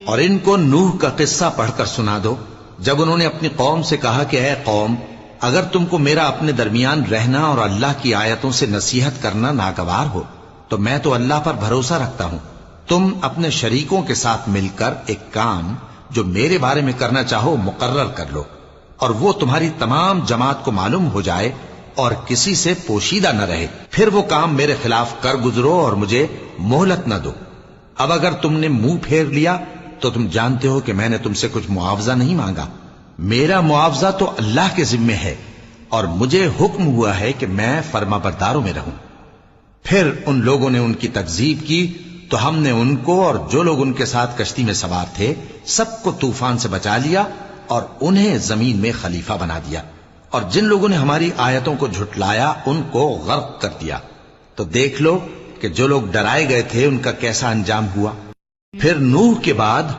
اور ان کو نوح کا قصہ پڑھ کر سنا دو جب انہوں نے اپنی قوم سے کہا کہ اے قوم، اگر تم کو میرا اپنے درمیان رہنا اور اللہ کی آیتوں سے نصیحت کرنا ناگوار ہو تو میں تو اللہ پر بھروسہ رکھتا ہوں، تم اپنے شریکوں کے ساتھ مل کر ایک کام جو میرے بارے میں کرنا چاہو مقرر کر لو، اور وہ تمہاری تمام جماعت کو معلوم ہو جائے اور کسی سے پوشیدہ نہ رہے، پھر وہ کام میرے خلاف کر گزرو اور مجھے مہلت نہ دو۔ اب اگر تم نے منہ پھیر لیا تو تم جانتے ہو کہ میں نے تم سے کچھ معاوضہ نہیں مانگا، میرا معاوضہ تو اللہ کے ذمے ہے، اور مجھے حکم ہوا ہے کہ میں فرما برداروں میں رہوں۔ پھر ان لوگوں نے ان کی تکذیب کی تو ہم نے ان کو اور جو لوگ ان کے ساتھ کشتی میں سوار تھے سب کو طوفان سے بچا لیا اور انہیں زمین میں خلیفہ بنا دیا، اور جن لوگوں نے ہماری آیتوں کو جھٹلایا ان کو غرق کر دیا۔ تو دیکھ لو کہ جو لوگ ڈرائے گئے تھے ان کا کیسا انجام ہوا۔ پھر نوح کے بعد